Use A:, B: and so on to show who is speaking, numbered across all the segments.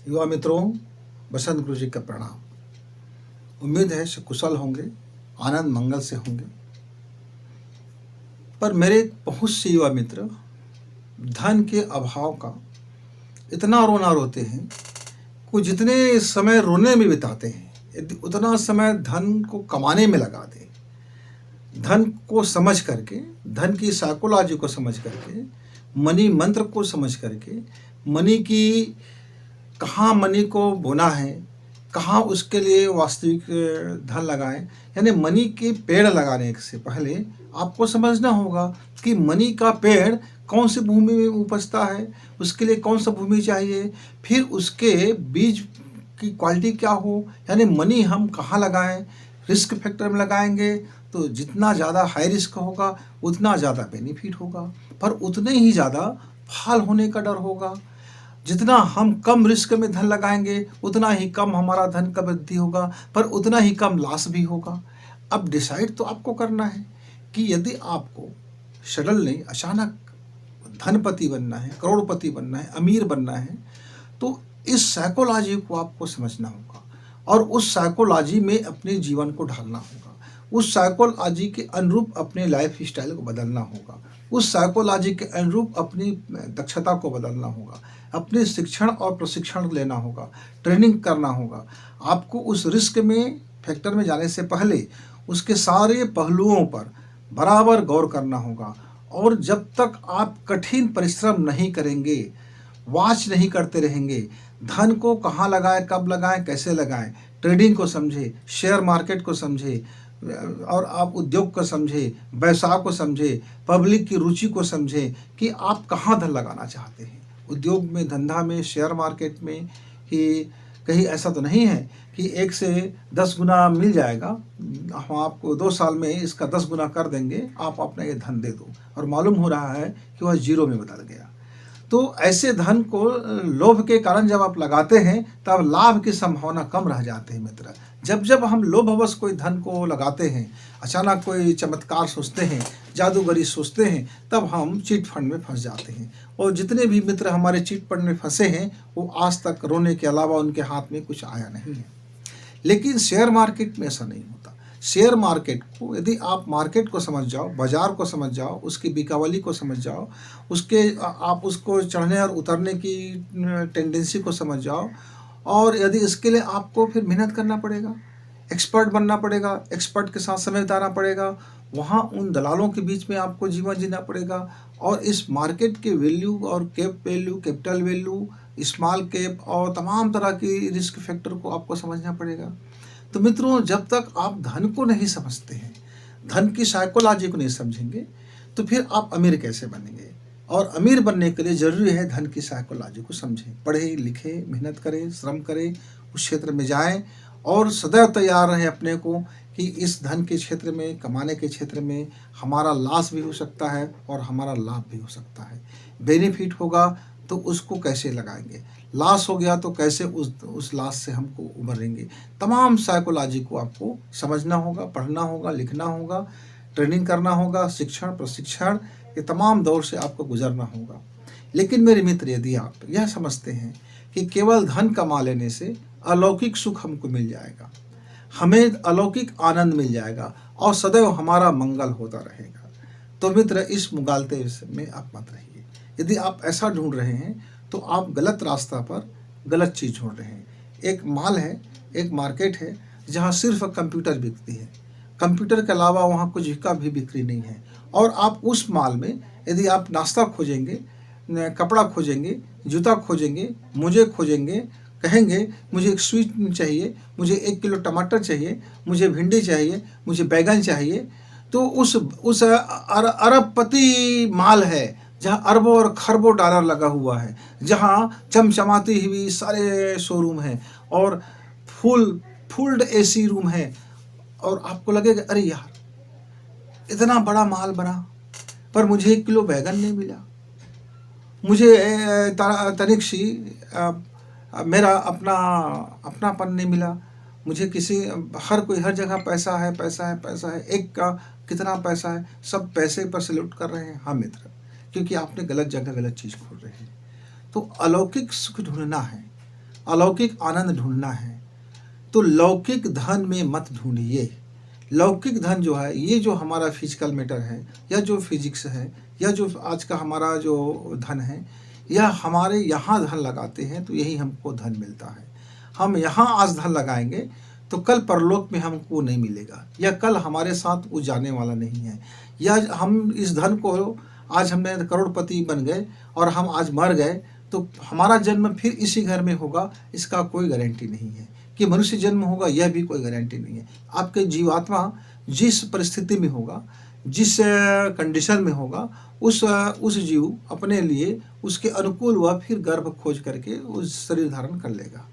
A: युवा मित्रों, बसंत गुरु जी का प्रणाम। उम्मीद है सकुशल होंगे, आनंद मंगल से होंगे। पर मेरे बहुत से युवा मित्र धन के अभाव का इतना रोना रोते हैं कि जितने समय रोने में बिताते हैं यदि उतना समय धन को कमाने में लगा दें, धन को समझ करके, धन की साइकोलॉजी को समझ करके, मनी मंत्र को समझ करके, मनी की कहाँ मनी को बोना है, कहाँ उसके लिए वास्तविक धन लगाएं। यानी मनी के पेड़ लगाने से पहले आपको समझना होगा कि मनी का पेड़ कौन सी भूमि में उपजता है, उसके लिए कौन सा भूमि चाहिए, फिर उसके बीज की क्वालिटी क्या हो। यानी मनी हम कहाँ लगाएं, रिस्क फैक्टर में लगाएंगे तो जितना ज़्यादा हाई रिस्क होगा उतना ज़्यादा बेनिफिट होगा, पर उतने ही ज़्यादा फॉल होने का डर होगा। जितना हम कम रिस्क में धन लगाएंगे उतना ही कम हमारा धन का वृद्धि होगा, पर उतना ही कम लॉस भी होगा। अब डिसाइड तो आपको करना है कि यदि आपको सडनली अचानक धनपति बनना है, करोड़पति बनना है, अमीर बनना है, तो इस साइकोलॉजी को आपको समझना होगा और उस साइकोलॉजी में अपने जीवन को ढालना होगा। उस साइकोलॉजी के अनुरूप अपने लाइफ स्टाइल को बदलना होगा। उस साइकोलॉजी के अनुरूप अपनी दक्षता को बदलना होगा, अपने शिक्षण और प्रशिक्षण लेना होगा, ट्रेनिंग करना होगा। आपको उस रिस्क में फैक्टर में जाने से पहले उसके सारे पहलुओं पर बराबर गौर करना होगा। और जब तक आप कठिन परिश्रम नहीं करेंगे, वॉच नहीं करते रहेंगे, धन को कहाँ लगाएं, कब लगाएं, कैसे लगाएं, ट्रेडिंग को समझे, शेयर मार्केट को समझे और आप उद्योग को समझे, व्यवसाय को समझे, पब्लिक की रुचि को समझे कि आप कहाँ धन लगाना चाहते हैं। उद्योग में, धंधा में, शेयर मार्केट में कि कहीं ऐसा तो नहीं है कि 1 से 10 गुना मिल जाएगा, हम आपको 2 साल में इसका 10 गुना कर देंगे, आप अपना ये धन दे दो, और मालूम हो रहा है कि वह जीरो में बदल गया। तो ऐसे धन को लोभ के कारण जब आप लगाते हैं तब लाभ की संभावना कम रह जाती है मित्र। जब जब हम लोभवश कोई धन को लगाते हैं, अचानक कोई चमत्कार सोचते हैं, जादूगरी सोचते हैं, तब हम चिट फंड में फंस जाते हैं। और जितने भी मित्र हमारे चिट फंड में फंसे हैं वो आज तक रोने के अलावा उनके हाथ में कुछ आया नहीं है। लेकिन शेयर मार्केट में ऐसा नहीं होता। शेयर मार्केट को यदि आप मार्केट को समझ जाओ, बाजार को समझ जाओ, उसकी बिकावली को समझ जाओ, उसके आप उसको चढ़ने और उतरने की टेंडेंसी को समझ जाओ, और यदि इसके लिए आपको फिर मेहनत करना पड़ेगा, एक्सपर्ट बनना पड़ेगा, एक्सपर्ट के साथ समय बिताना पड़ेगा, वहाँ उन दलालों के बीच में आपको जीवन जीना पड़ेगा, और इस मार्केट के वैल्यू और cap value, capital value, small cap और तमाम तरह की रिस्क फैक्टर को आपको समझना पड़ेगा। तो मित्रों, जब तक आप धन को नहीं समझते हैं, धन की साइकोलॉजी को नहीं समझेंगे, तो फिर आप अमीर कैसे बनेंगे। और अमीर बनने के लिए ज़रूरी है धन की साइकोलॉजी को समझें, पढ़ें, लिखें, मेहनत करें, श्रम करें, उस क्षेत्र में जाएं और सदैव तैयार रहें अपने को कि इस धन के क्षेत्र में, कमाने के क्षेत्र में हमारा लॉस भी हो सकता है और हमारा लाभ भी हो सकता है। बेनिफिट होगा तो उसको कैसे लगाएंगे, लॉस हो गया तो कैसे उस लॉस से हमको उभरेंगे। तमाम साइकोलॉजी को आपको समझना होगा, पढ़ना होगा, लिखना होगा, ट्रेनिंग करना होगा, शिक्षण, प्रशिक्षण, ये तमाम दौर से आपको गुजरना होगा। लेकिन मेरे मित्र, यदि आप यह समझते हैं कि केवल धन कमा लेने से अलौकिक सुख हमको मिल जाएगा, हमें अलौकिक आनंद मिल जाएगा और सदैव हमारा मंगल होता रहेगा, तो मित्र इस मुगालते में आप मत रहिए। यदि आप ऐसा ढूंढ रहे हैं तो आप गलत रास्ता पर गलत चीज़ ढूंढ रहे हैं। एक माल है, एक मार्केट है जहाँ सिर्फ कंप्यूटर बिकती है, कंप्यूटर के अलावा वहाँ कुछ का भी बिक्री नहीं है। और आप उस माल में यदि आप नाश्ता खोजेंगे, कपड़ा खोजेंगे, जूता खोजेंगे, मोजे खोजेंगे, कहेंगे मुझे एक स्वीट चाहिए, मुझे 1 किलो टमाटर चाहिए, मुझे भिंडी चाहिए, मुझे बैगन चाहिए, तो उस अरबपति माल है जहाँ अरबों और खरबों डॉलर लगा हुआ है, जहाँ चमचमाती हुई सारे शोरूम हैं और फुल्ड एसी रूम है, और आपको लगेगा अरे यार इतना बड़ा माल बना पर मुझे 1 किलो बैगन नहीं मिला, मुझे तनिक सी मेरा अपनापन नहीं मिला, मुझे किसी हर जगह पैसा है, पैसा है, पैसा है, एक का कितना पैसा है, सब पैसे पर सैल्यूट कर रहे हैं। हाँ मित्र, क्योंकि आपने गलत जगह गलत चीज़ खोल रहे हैं। तो अलौकिक सुख ढूंढना है अलौकिक आनंद ढूंढना है तो लौकिक धन में मत ढूंढिए। लौकिक धन जो है, ये जो हमारा फिजिकल मैटर है या जो फिजिक्स है या जो आज का हमारा जो धन है, यह हमारे यहाँ धन लगाते हैं तो यही हमको धन मिलता है। हम यहाँ आज धन लगाएंगे तो कल परलोक में हमको नहीं मिलेगा, या कल हमारे साथ वो जाने वाला नहीं है, या हम इस धन को आज हमने करोड़पति बन गए और हम आज मर गए तो हमारा जन्म फिर इसी घर में होगा, इसका कोई गारंटी नहीं है। कि मनुष्य जन्म होगा, यह भी कोई गारंटी नहीं है। आपके जीवात्मा जिस परिस्थिति में होगा, जिस कंडीशन में होगा, उस जीव अपने लिए उसके अनुकूल वह फिर गर्भ खोज करके उस शरीर धारण कर लेगा।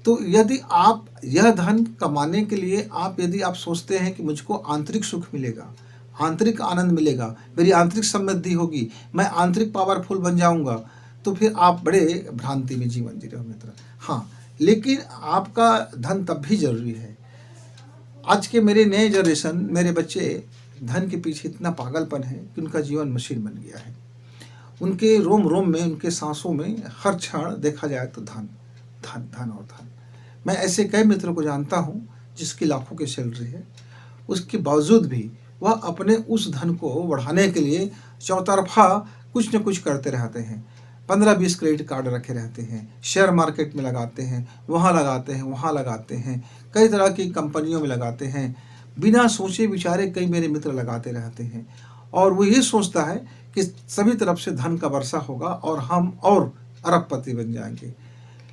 A: तो यदि आप यह धन कमाने के लिए यदि आप सोचते हैं कि मुझको आंतरिक सुख मिलेगा, आंतरिक आनंद मिलेगा, मेरी आंतरिक समृद्धि होगी, मैं आंतरिक पावरफुल बन जाऊंगा, तो फिर आप बड़े भ्रांति में जीवन जी रहे हो मित्र। हाँ, लेकिन आपका धन तब भी जरूरी है। आज के मेरे नए जनरेशन, मेरे बच्चे धन के पीछे इतना पागलपन है कि उनका जीवन मशीन बन गया है। उनके रोम रोम में, उनके सांसों में हर क्षण देखा जाए तो धन धन धन और धन। मैं ऐसे कई मित्रों को जानता हूँ जिसकी लाखों की सैलरी है, उसके बावजूद भी वह अपने उस धन को बढ़ाने के लिए चौतरफा कुछ न कुछ करते रहते हैं। 15-20 क्रेडिट कार्ड रखे रहते हैं, शेयर मार्केट में लगाते हैं, वहाँ लगाते हैं, वहाँ लगाते हैं, कई तरह की कंपनियों में लगाते हैं, बिना सोचे विचारे कई मेरे मित्र लगाते रहते हैं। और वो ये सोचता है कि सभी तरफ से धन का वर्षा होगा और हम और अरबपति बन जाएंगे।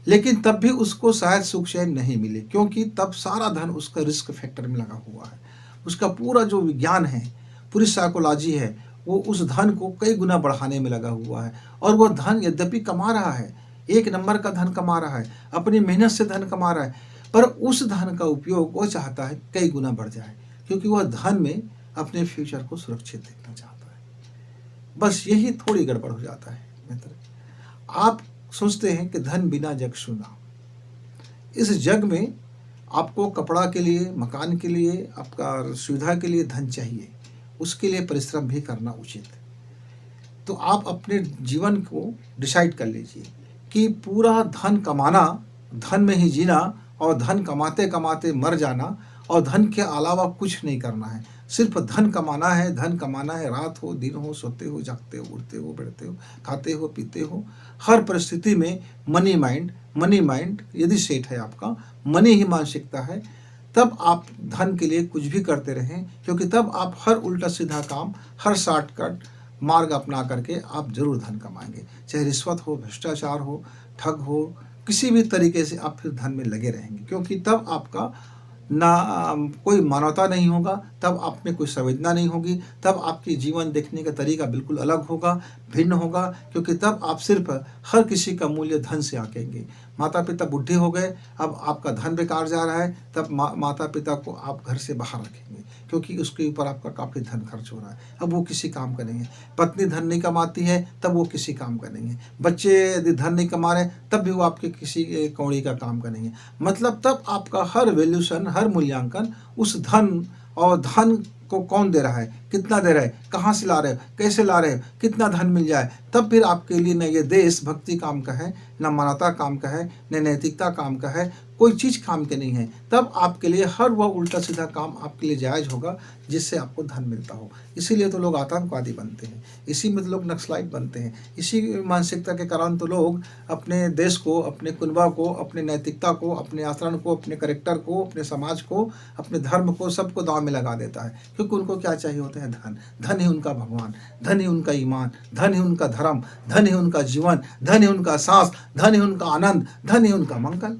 A: लेकिन तब भी उसको शायद सुख चैन नहीं मिले, क्योंकि तब सारा धन उसका रिस्क फैक्टर में लगा हुआ है। उसका पूरा जो विज्ञान है, पूरी साइकोलॉजी है, वो उस धन को कई गुना बढ़ाने में लगा हुआ है। और वह धन यद्यपि कमा रहा है, 1 नंबर का धन कमा रहा है, अपनी मेहनत से धन कमा रहा है, पर उस धन का उपयोग वो चाहता है कई गुना बढ़ जाए, क्योंकि वह धन में अपने फ्यूचर को सुरक्षित देखना चाहता है। बस यही थोड़ी गड़बड़ हो जाता है मित्र। आप सोचते हैं कि धन बिना जग सुना। इस जग में आपको कपड़ा के लिए, मकान के लिए, आपका सुविधा के लिए धन चाहिए, उसके लिए परिश्रम भी करना उचित है। तो आप अपने जीवन को डिसाइड कर लीजिए कि पूरा धन कमाना, धन में ही जीना और धन कमाते कमाते मर जाना और धन के अलावा कुछ नहीं करना है। सिर्फ धन कमाना है, धन कमाना है, रात हो दिन हो, सोते हो जागते हो, उठते हो बैठते हो, खाते हो पीते हो, हर परिस्थिति में मनी माइंड यदि सेट है आपका, मनी ही मानसिकता है, तब आप धन के लिए कुछ भी करते रहें, क्योंकि तब आप हर उल्टा सीधा काम, हर शॉर्टकट मार्ग अपना करके आप जरूर धन कमाएंगे। चाहे रिश्वत हो, भ्रष्टाचार हो, ठग हो, किसी भी तरीके से आप फिर धन में लगे रहेंगे, क्योंकि तब आपका ना कोई मानवता नहीं होगा, तब आप में कोई संवेदना नहीं होगी, तब आपकी जीवन देखने का तरीका बिल्कुल अलग होगा, भिन्न होगा, क्योंकि तब आप सिर्फ हर किसी का मूल्य धन से आंकेंगे। माता पिता बूढ़े हो गए, अब आपका धन बेकार जा रहा है, तब माता पिता को आप घर से बाहर रखेंगे, क्योंकि उसके ऊपर आपका काफ़ी धन खर्च हो रहा है, अब वो किसी काम का नहीं है। पत्नी धन नहीं कमाती है, तब वो किसी काम का नहीं है। बच्चे यदि धन नहीं कमा रहे, तब भी वो आपके किसी कौड़ी का काम का नहीं है। मतलब तब आपका हर वैल्यूशन, हर मूल्यांकन उस धन, और धन को कौन दे रहा है, कितना दे रहा है, कहाँ से ला रहे हो, कैसे ला रहे हो, कितना धन मिल जाए, तब फिर आपके लिए न ये देश भक्ति काम का है, न मानवता काम का है, न नैतिकता काम का है, कोई चीज़ काम के नहीं है। तब आपके लिए हर वह उल्टा सीधा काम आपके लिए जायज़ होगा जिससे आपको धन मिलता हो। इसीलिए तो लोग आतंकवादी बनते हैं, इसी में तो लोग नक्सलाइट बनते हैं, इसी मानसिकता के कारण तो लोग अपने देश को, अपने कुनबा को, अपने नैतिकता को, अपने आचरण को, अपने करेक्टर को, अपने समाज को, अपने धर्म को, सबको दांव में लगा देता है। क्योंकि उनको क्या चाहिए होता है? धन। धन ही उनका भगवान, धन ही उनका ईमान, धन ही उनका धर्म, धन ही उनका जीवन, धन ही उनका सांस, धन ही उनका आनंद, धन ही उनका मंगल।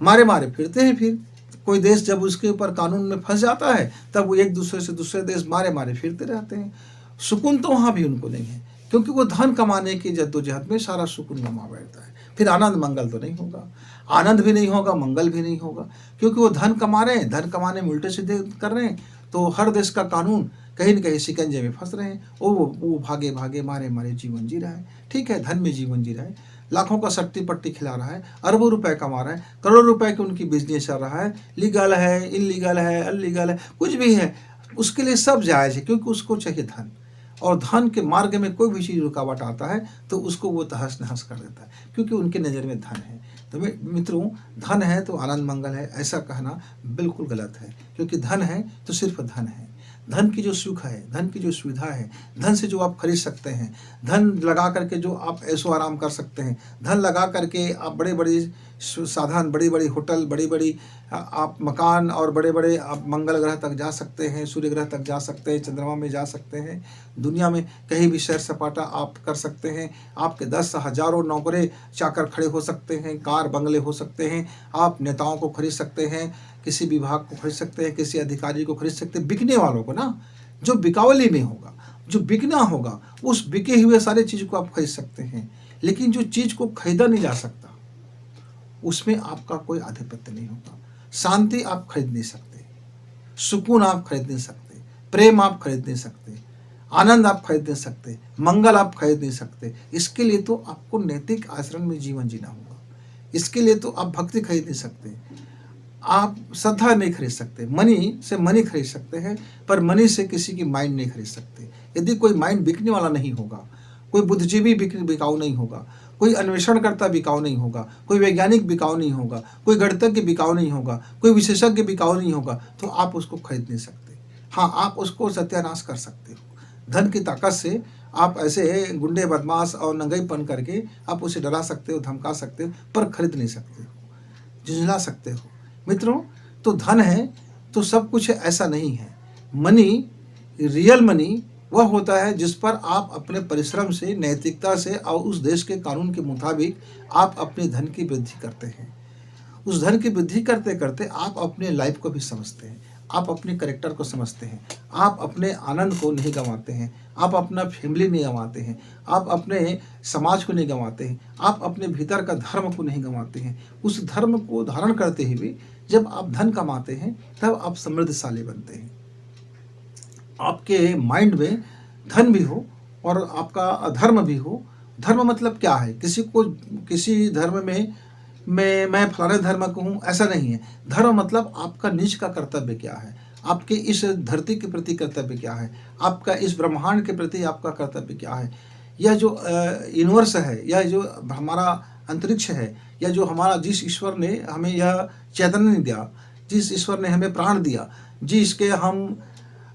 A: मारे मारे फिरते हैं। फिर कोई देश जब उसके ऊपर कानून में फंस जाता है, तब वो एक दूसरे से दूसरे देश मारे मारे फिरते रहते हैं। सुकून तो वहाँ भी उनको नहीं है, क्योंकि वो धन कमाने की जद्दोजहद में सारा सुकून गंवा बैठता है। फिर आनंद मंगल तो नहीं होगा, आनंद भी नहीं होगा, मंगल भी नहीं होगा, क्योंकि वो धन कमा रहे हैं, धन कमाने में उल्टे सीधे कर रहे हैं, तो हर देश का कानून कहीं न कहीं शिकंजे में फंस रहे हैं। वो भागे भागे मारे मारे जीवन जी रहा है। ठीक है, धन में जीवन जी रहा है, लाखों का सट्टी पट्टी खिला रहा है, अरबों रुपए कमा रहा है, करोड़ों रुपए की उनकी बिजनेस चल रहा है, लीगल है, इलीगल है, अनलीगल है, कुछ भी है, उसके लिए सब जायज़ है, क्योंकि उसको चाहिए धन। और धन के मार्ग में कोई भी चीज़ रुकावट आता है तो उसको वो तहस नहस कर देता है, क्योंकि उनके नज़र में धन है। तो मित्रों, धन है तो आनंद मंगल है, ऐसा कहना बिल्कुल गलत है, क्योंकि धन है तो सिर्फ धन है। धन की जो सुख है, धन की जो सुविधा है, धन से जो आप खरीद सकते हैं, धन लगा करके जो आप ऐशो आराम कर सकते हैं, धन लगा करके आप बड़े बड़े साधन, बड़ी बड़ी होटल, बड़ी बड़ी आप मकान और बड़े बड़े आप मंगल ग्रह तक जा सकते हैं, सूर्य ग्रह तक जा सकते हैं, चंद्रमा में जा सकते हैं, दुनिया में कहीं भी सैर सपाटा आप कर सकते हैं। आपके 10 हज़ारों नौकरे चाकर खड़े हो सकते हैं, कार बंगले हो सकते हैं, आप नेताओं को खरीद सकते हैं, किसी विभाग को खरीद सकते हैं, किसी अधिकारी को खरीद सकते हैं, बिकने वालों को ना, जो बिकावली में होगा, जो बिकना होगा, उस बिके हुए सारे चीज़ को आप खरीद सकते हैं। लेकिन जो चीज़ को खरीदा नहीं जा सकता उसमें आपका कोई आधिपत्य नहीं होगा। शांति आप खरीद नहीं सकते, सुकून आप खरीद नहीं सकते, प्रेम आप खरीद नहीं सकते, आनंद आप खरीद नहीं सकते, मंगल आप खरीद नहीं सकते। इसके लिए तो आपको नैतिक आचरण में जीवन जीना होगा। इसके लिए तो आप भक्ति खरीद नहीं सकते, आप श्रद्धा नहीं खरीद सकते। मनी से मनी खरीद सकते हैं, पर मनी से किसी की माइंड नहीं खरीद सकते। यदि कोई माइंड बिकने वाला नहीं होगा, कोई बुद्धिजीवी बिकाऊ नहीं होगा, कोई अन्वेषणकर्ता बिकाऊ नहीं होगा, कोई वैज्ञानिक बिकाऊ नहीं होगा, कोई गणितज्ञ बिकाऊ नहीं होगा, कोई विशेषज्ञ बिकाऊ नहीं होगा, तो आप उसको खरीद नहीं सकते। हाँ, आप उसको सत्यानाश कर सकते हो। धन की ताकत से आप ऐसे गुंडे, बदमाश और नंगईपन करके आप उसे डरा सकते हो, धमका सकते हो, पर खरीद नहीं सकते हो, झुंझला सकते हो। मित्रों, तो धन है तो सब कुछ है, ऐसा नहीं है। मनी, रियल मनी वह होता है जिस पर आप अपने परिश्रम से, नैतिकता से और उस देश के कानून के मुताबिक आप अपने धन की वृद्धि करते हैं। उस धन की वृद्धि करते करते आप अपने लाइफ को भी समझते हैं, आप अपने करेक्टर को समझते हैं, आप अपने आनंद को नहीं गंवाते हैं, आप अपना फैमिली नहीं गंवाते हैं, आप अपने समाज को नहीं गंवाते हैं, आप अपने भीतर का धर्म को नहीं गंवाते हैं। उस धर्म को धारण करते हुए जब आप धन कमाते हैं तब आप समृद्धशाली बनते हैं। आपके माइंड में धन भी हो और आपका धर्म भी हो। धर्म मतलब क्या है? किसी को किसी धर्म में मैं फलाने धर्म को हूँ, ऐसा नहीं है। धर्म मतलब आपका निज का कर्तव्य क्या है, आपके इस धरती के प्रति कर्तव्य क्या है, आपका इस ब्रह्मांड के प्रति आपका कर्तव्य क्या है। यह जो यूनिवर्स है, यह जो हमारा अंतरिक्ष है, या जो हमारा जिस ईश्वर ने हमें यह चैतन्य दिया, जिस ईश्वर ने हमें प्राण दिया, जिसके हम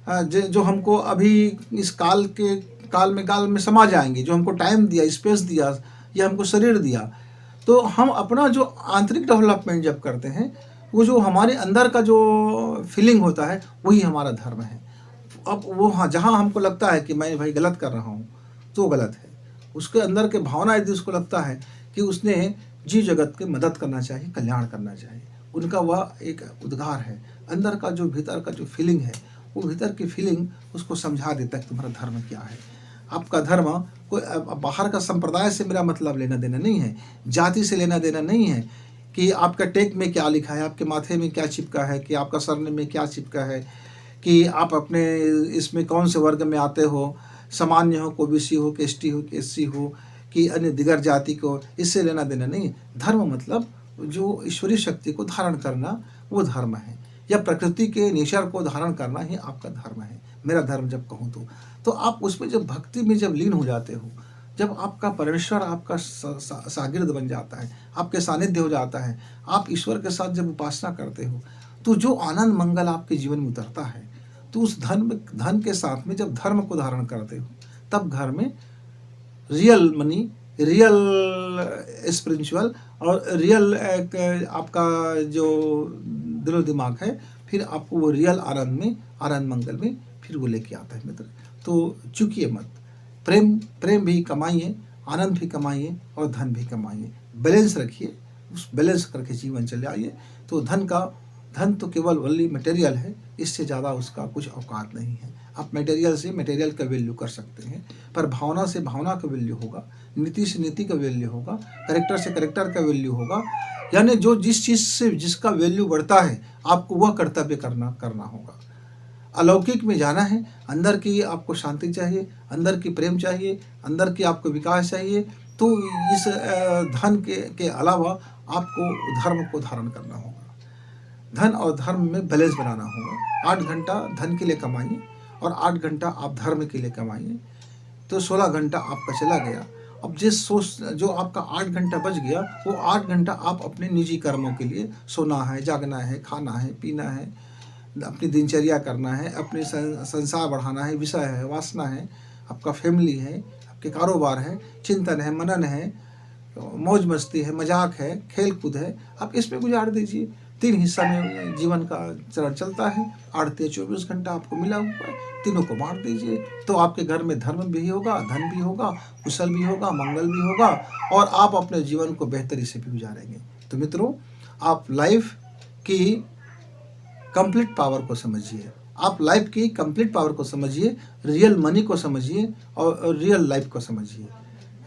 A: जो हमको अभी इस काल में समा जाएंगे, जो हमको टाइम दिया, स्पेस दिया, या हमको शरीर दिया, तो हम अपना जो आंतरिक डेवलपमेंट जब करते हैं, वो जो हमारे अंदर का जो फीलिंग होता है वही हमारा धर्म है। अब वो हाँ, जहाँ हमको लगता है कि मैं भाई गलत कर रहा हूँ तो गलत है, उसके अंदर के भावना यदि उसको लगता है कि उसने जीव जगत की मदद करना चाहिए, कल्याण करना चाहिए, उनका वह एक उद्गार है। अंदर का जो भीतर का जो फीलिंग है, वो भीतर की फीलिंग उसको समझा देता है कि तुम्हारा धर्म क्या है। आपका धर्म कोई बाहर का संप्रदाय से मेरा मतलब लेना देना नहीं है, जाति से लेना देना नहीं है, कि आपका टेक में क्या लिखा है, आपके माथे में क्या चिपका है, कि आपका सरनेम में क्या चिपका है, कि आप अपने इसमें कौन से वर्ग में आते हो, सामान्य हो, ओबीसी हो, एसटी हो, एससी हो, कि अन्य दिगर जाति को, इससे लेना देना नहीं है। धर्म मतलब जो ईश्वरीय शक्ति को धारण करना, वो धर्म है, या प्रकृति के नेचर को धारण करना ही आपका धर्म है। मेरा धर्म जब कहूँ तो आप उसमें जब भक्ति में जब लीन हो जाते हो, जब आपका परमेश्वर आपका शागिर्द बन जाता है, आपके सानिध्य हो जाता है, आप ईश्वर के साथ जब उपासना करते हो, तो जो आनंद मंगल आपके जीवन में उतरता है, तो उस धन के साथ में जब धर्म को धारण करते हो, तब घर में रियल मनी, रियल स्पिरिचुअल और रियल एक आपका जो दिलो दिमाग है, फिर आपको वो रियल आनंद में, आनंद मंगल में फिर वो लेके आता है। मित्र, तो चूकिए मत, प्रेम भी कमाइए, आनंद भी कमाइए और धन भी कमाइए। बैलेंस रखिए, उस बैलेंस करके जीवन चले आइए। तो धन तो केवल ओनली मटेरियल है, इससे ज़्यादा उसका कुछ औकात नहीं है। आप मटेरियल से मटेरियल का वैल्यू कर सकते हैं, पर भावना से भावना का वैल्यू होगा, नीति से नीति का वैल्यू होगा, करेक्टर से करेक्टर का वैल्यू होगा। यानी जो जिस चीज़ से जिसका वैल्यू बढ़ता है, आपको वह कर्तव्य करना होगा। अलौकिक में जाना है, अंदर की आपको शांति चाहिए, अंदर की प्रेम चाहिए, अंदर की आपको विकास चाहिए, तो इस धन के अलावा आपको धर्म को धारण करना होगा। धन और धर्म में बैलेंस बनाना होगा। 8 घंटा धन के लिए कमाइए और 8 घंटा आप धर्म के लिए कमाइए। तो 16 घंटा आपका चला गया। अब जो आपका 8 घंटा बच गया, वो 8 घंटा आप अपने निजी कर्मों के लिए, सोना है, जागना है, खाना है, पीना है, अपनी दिनचर्या करना है, अपने संसार बढ़ाना है, विषय है, वासना है, आपका फैमिली है, आपके कारोबार है, चिंतन है, मनन है, मौज मस्ती है, मजाक है, खेल कूद है, आप इसमें गुजार दीजिए। 3 हिस्सा में जीवन का चरण चलता है, 24 घंटा आपको मिला हुआ है, तीनों को बांट दीजिए। तो आपके घर में धर्म भी होगा, धन भी होगा, कुशल भी होगा, मंगल भी होगा, और आप अपने जीवन को बेहतरी से भी गुजारेंगे। तो मित्रों, आप लाइफ की कंप्लीट पावर को समझिए, आप लाइफ की कंप्लीट पावर को समझिए, रियल मनी को समझिए और रियल लाइफ को समझिए।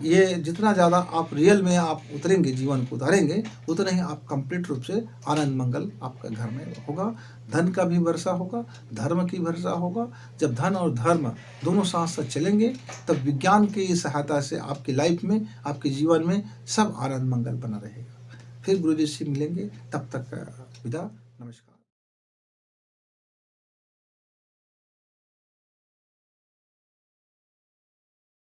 A: ये जितना ज़्यादा आप रियल में आप उतरेंगे, जीवन को उतारेंगे, उतना ही आप कंप्लीट रूप से आनंद मंगल आपके घर में होगा। धन का भी वर्षा होगा, धर्म की वर्षा होगा। जब धन और धर्म दोनों साथ साथ चलेंगे, तब विज्ञान की सहायता से आपकी लाइफ में, आपके जीवन में सब आनंद मंगल बना रहेगा। फिर गुरु जी से मिलेंगे, तब तक विदा, नमस्कार।